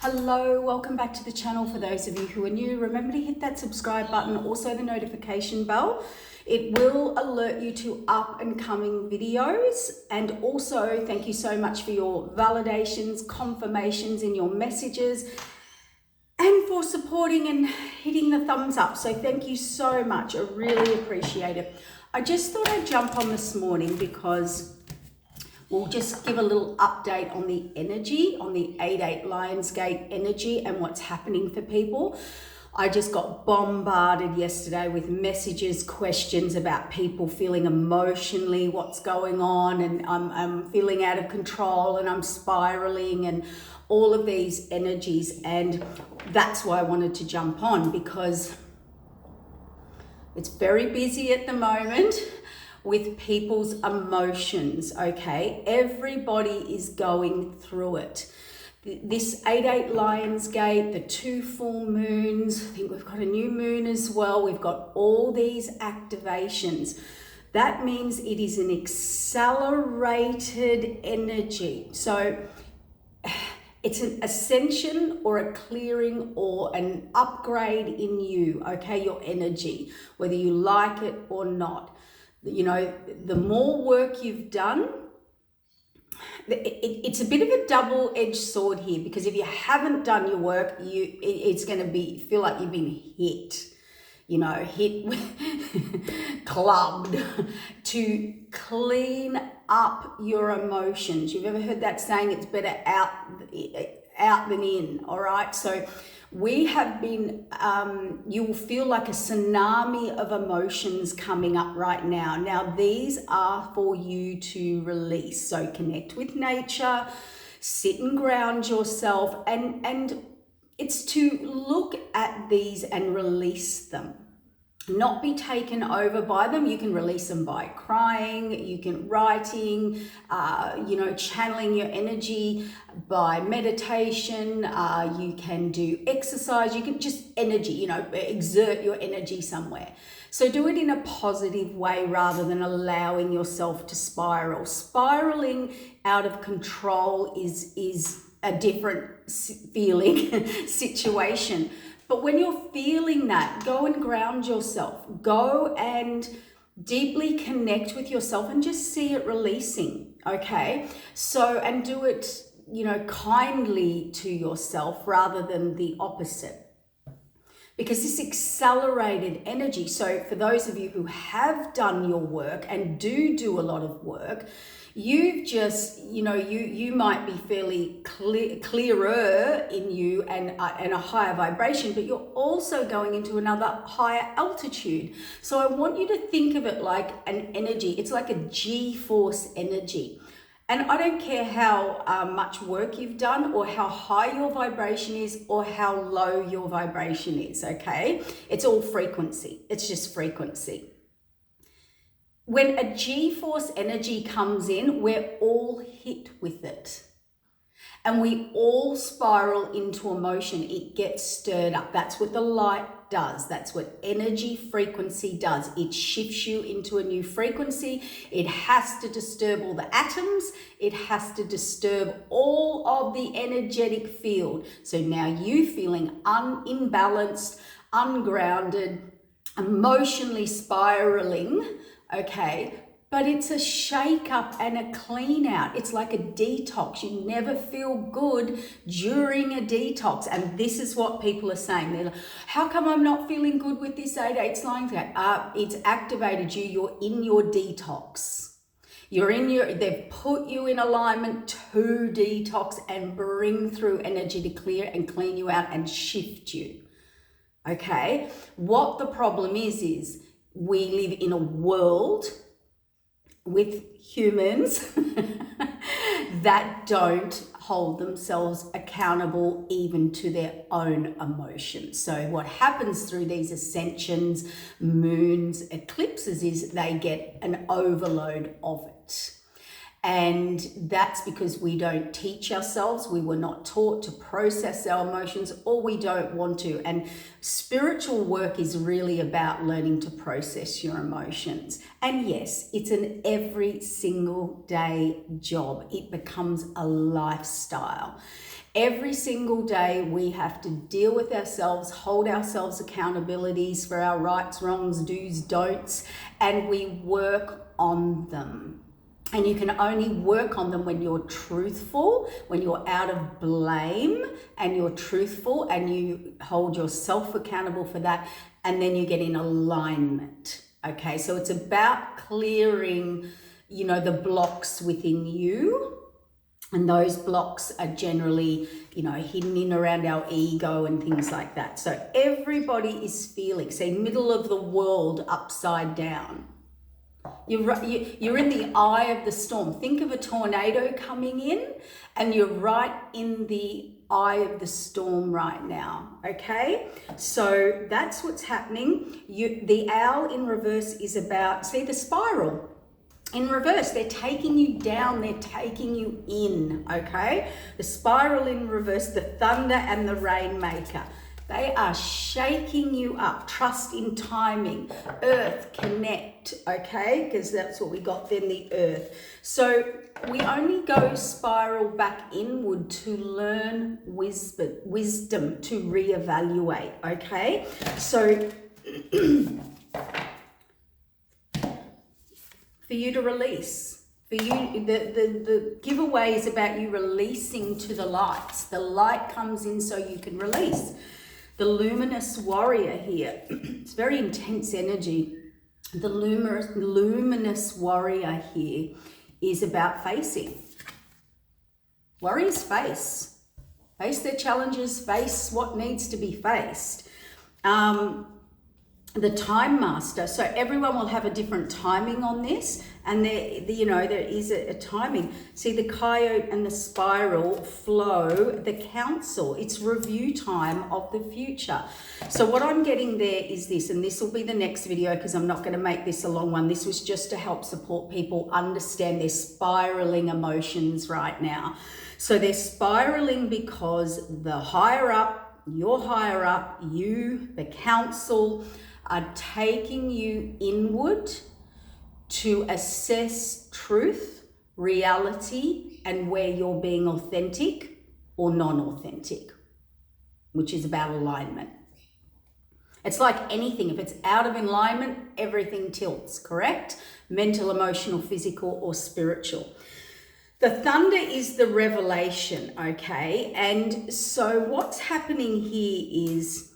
Hello, welcome back to the channel. For those of you who are new, remember to hit that subscribe button, also the notification bell. It will alert you to up and coming videos. And also thank you so much for your validations, confirmations in your messages, and for supporting and hitting the thumbs up. So thank you so much. I really appreciate it. I just thought I'd jump on this morning because we'll just give a little update on the energy, on the 8-8 Lionsgate energy and what's happening for people. I just got bombarded yesterday with messages, questions about people feeling emotionally what's going on, and I'm feeling out of control and I'm spiraling and all of these energies. And that's why I wanted to jump on, because it's very busy at the moment with people's emotions, okay? Everybody is going through it. This 8-8 Lionsgate, the 2 full moons, I think we've got a new moon as well. We've got all these activations. That means it is an accelerated energy. So it's an ascension or a clearing or an upgrade in you, okay? Your energy, whether you like it or not. You know, the more work you've done, it's a bit of a double-edged sword here, because if you haven't done your work, it's going to feel like you've been hit, you know, clubbed to clean up your emotions. You've ever heard that saying, it's better out than in, all right? So we have been, you will feel like a tsunami of emotions coming up right now. Now, these are for you to release. So connect with nature, sit and ground yourself, and it's to look at these and release them. Not be taken over by them. You can release them by crying, you can writing, channeling your energy by meditation, you can do exercise, you can just energy, exert your energy somewhere. So do it in a positive way rather than allowing yourself to spiral. Spiraling out of control is a different feeling situation. But when you're feeling that, go and ground yourself. Go and deeply connect with yourself and just see it releasing, okay? So, and do it, kindly to yourself rather than the opposite. Because this accelerated energy, so for those of you who have done your work and do a lot of work, you've just, you might be fairly clearer in you and a higher vibration, but you're also going into another higher altitude. So I want you to think of it like an energy. It's like a G-force energy. And I don't care how much work you've done or how high your vibration is or how low your vibration is, okay? It's all frequency. It's just frequency. When a G-force energy comes in, we're all hit with it. And we all spiral into emotion. It gets stirred up. That's what the light does. That's what energy frequency does. It shifts you into a new frequency. It has to disturb all the atoms. It has to disturb all of the energetic field. So now you feeling imbalanced, ungrounded, emotionally spiraling, okay? But it's a shake up and a clean out. It's like a detox. You never feel good during a detox. And this is what people are saying. They're like, how come I'm not feeling good with this 8-8 Lionsgate? It's activated you. You're in your detox. They've put you in alignment to detox and bring through energy to clear and clean you out and shift you. Okay? What the problem is we live in a world with humans that don't hold themselves accountable even to their own emotions. So what happens through these ascensions, moons, eclipses is they get an overload of it. And that's because we don't teach ourselves. We were not taught to process our emotions, or we don't want to. And spiritual work is really about learning to process your emotions. And yes, it's an every single day job. It becomes a lifestyle. Every single day we have to deal with ourselves, hold ourselves accountabilities for our rights, wrongs, do's, don'ts, and we work on them. And you can only work on them when you're truthful, when you're out of blame and you're truthful and you hold yourself accountable for that, and then you get in alignment. Okay, so it's about clearing, the blocks within you. And those blocks are generally, hidden in around our ego and things like that. So everybody is feeling, say, middle of the world upside down. You're in the eye of the storm. Think of a tornado coming in, and you're right in the eye of the storm right now, okay? So that's what's happening. The owl in reverse is about, see the spiral? In reverse, they're taking you down, they're taking you in, okay? The spiral in reverse, the thunder and the rainmaker. They are shaking you up. Trust in timing. Earth, connect, okay? Because that's what we got then, the earth. So we only go spiral back inward to learn wisdom, to reevaluate, okay? So for you to release, for you, the giveaway is about you releasing to the lights. The light comes in so you can release. The luminous warrior here, it's very intense energy. The luminous warrior here is about facing. Warriors face their challenges, face what needs to be faced. The time master, so everyone will have a different timing on this, and there is a timing. See, the coyote and the spiral flow, the council, it's review time of the future. So what I'm getting there is this, and this will be the next video because I'm not going to make this a long one. This was just to help support people understand their spiraling emotions right now. So they're spiraling because the higher up, your higher up, you, the council, are taking you inward to assess truth, reality, and where you're being authentic or non-authentic, which is about alignment. It's like anything. If it's out of alignment, everything tilts, correct? Mental, emotional, physical, or spiritual. The thunder is the revelation, okay? And so what's happening here is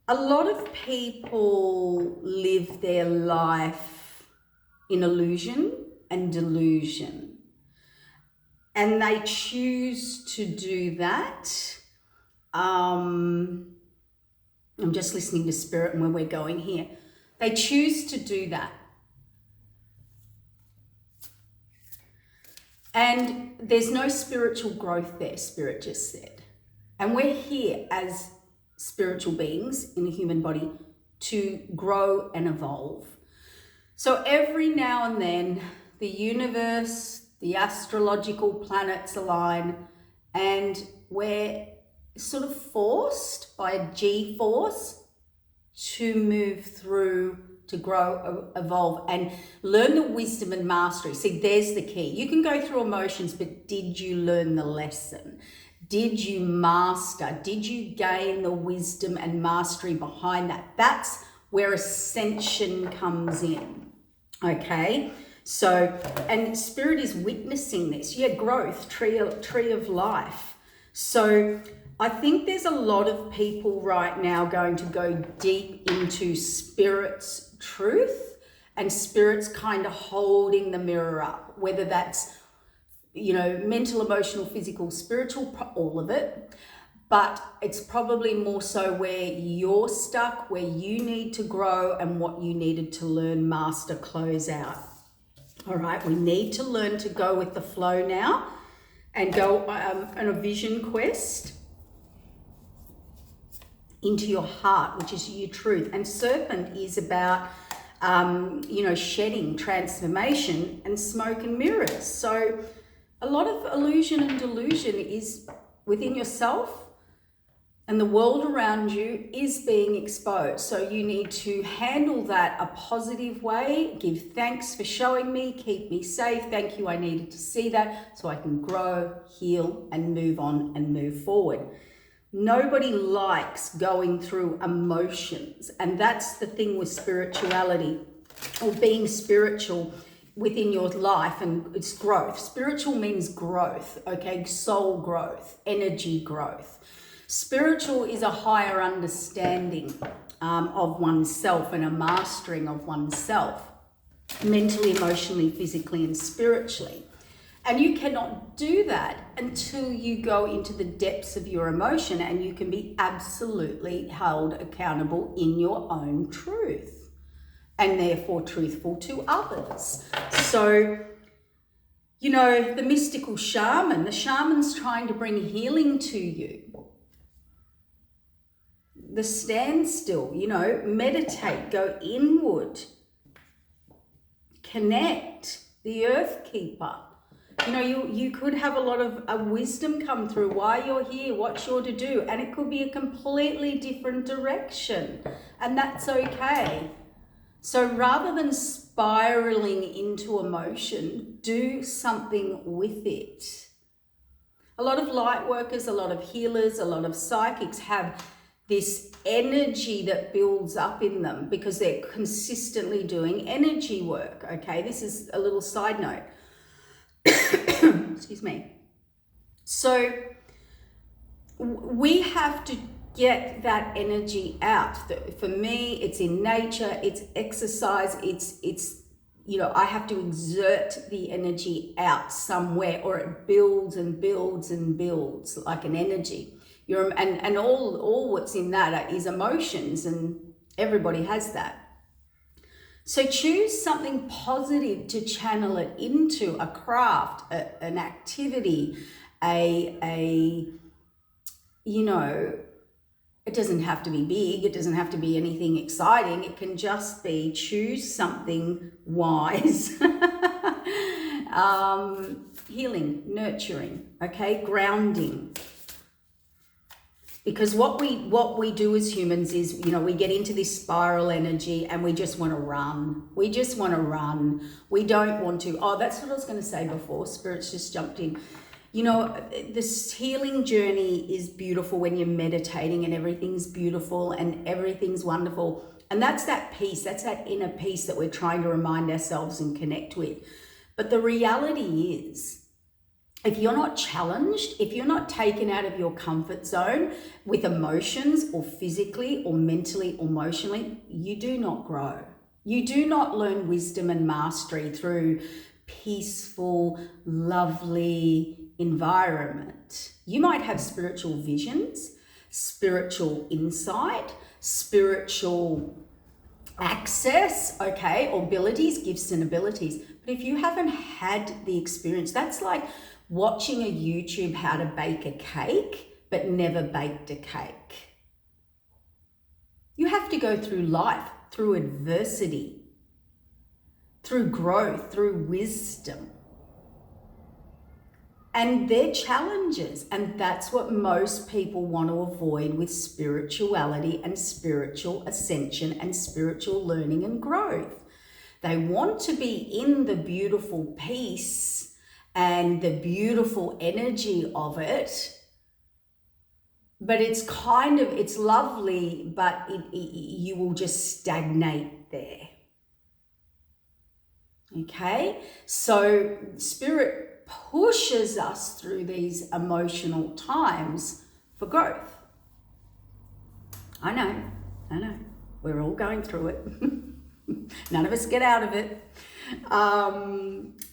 a lot of people live their life in illusion and delusion. And they choose to do that. I'm just listening to Spirit and where we're going here. They choose to do that. And there's no spiritual growth there, Spirit just said. And we're here as spiritual beings in a human body to grow and evolve. So every now and then the universe, the astrological planets align, and we're sort of forced by a G-force to move through, to grow, evolve, and learn the wisdom and mastery. See, there's the key. You can go through emotions, but did you learn the lesson? Did you master? Did you gain the wisdom and mastery behind that? That's where ascension comes in, okay? So, and Spirit is witnessing this. Yeah, growth, tree of life. So I think there's a lot of people right now going to go deep into Spirit's truth, and Spirit's kind of holding the mirror up, whether that's mental, emotional, physical, spiritual, all of it. But it's probably more so where you're stuck, where you need to grow, and what you needed to learn, master, close out. All right, we need to learn to go with the flow now and go on a vision quest into your heart, which is your truth. And serpent is about shedding, transformation, and smoke and mirrors. So a lot of illusion and delusion is within yourself, and the world around you is being exposed. So you need to handle that a positive way. Give thanks for showing me, keep me safe. Thank you, I needed to see that so I can grow, heal, and move on and move forward. Nobody likes going through emotions. And that's the thing with spirituality, or being spiritual within your life, and it's growth. Spiritual means growth, okay? Soul growth, energy growth. Spiritual is a higher understanding of oneself and a mastering of oneself, mentally, emotionally, physically, and spiritually. And you cannot do that until you go into the depths of your emotion and you can be absolutely held accountable in your own truth, and therefore truthful to others. So, the mystical shaman, the shaman's trying to bring healing to you. The standstill, meditate, go inward, connect, the earth keeper. You could have a lot of wisdom come through why you're here, what you're to do, and it could be a completely different direction, and that's okay. So rather than spiraling into emotion, do something with it. A lot of light workers, a lot of healers, a lot of psychics have this energy that builds up in them because they're consistently doing energy work, okay? This is a little side note. Excuse me. So we have to get that energy out. For me, it's in nature, it's exercise, it's I have to exert the energy out somewhere, or it builds and builds and builds like an energy. And all what's in that is emotions, and everybody has that. So choose something positive to channel it into, a craft, an activity, it doesn't have to be big, it doesn't have to be anything exciting, it can just be choose something wise. Healing, nurturing, okay, grounding. Because what we do as humans is, we get into this spiral energy and we just want to run. We just want to run. We don't want to. Oh, that's what I was going to say before. Spirit's just jumped in. This healing journey is beautiful when you're meditating and everything's beautiful and everything's wonderful. And that's that peace. That's that inner peace that we're trying to remind ourselves and connect with. But the reality is, if you're not challenged, if you're not taken out of your comfort zone with emotions, or physically or mentally or emotionally, you do not grow. You do not learn wisdom and mastery through peaceful, lovely environment. You might have spiritual visions, spiritual insight, spiritual access, okay, or abilities, gifts and abilities. But if you haven't had the experience, that's like watching a YouTube how to bake a cake, but never baked a cake. You have to go through life, through adversity, through growth, through wisdom. And they're challenges, and that's what most people want to avoid with spirituality and spiritual ascension and spiritual learning and growth. They want to be in the beautiful peace and the beautiful energy of it, but it's lovely, but you will just stagnate there. Okay, so spirit pushes us through these emotional times for growth. I know, we're all going through it. None of us get out of it.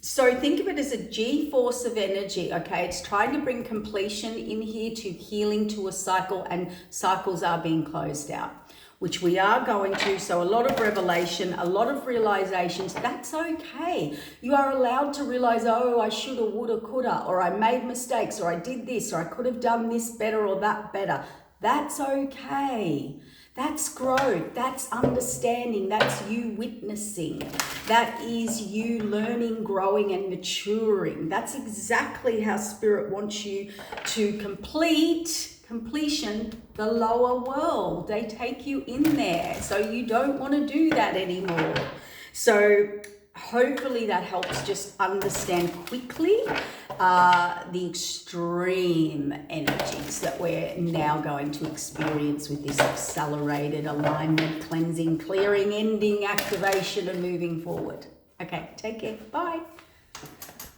So think of it as a G-force of energy, okay? It's trying to bring completion in here to healing to a cycle, and cycles are being closed out, which we are going to. So a lot of revelation, a lot of realizations, that's okay. You are allowed to realize, oh, I shoulda, woulda, coulda, or I made mistakes, or I did this, or I could have done this better or that better. That's okay. That's growth, that's understanding, that's you witnessing, that is you learning, growing and maturing. That's exactly how Spirit wants you to completion the lower world. They take you in there, so you don't want to do that anymore. So hopefully that helps just understand quickly the extreme energies that we're now going to experience with this accelerated alignment, cleansing, clearing, ending, activation, and moving forward. Okay, take care. Bye.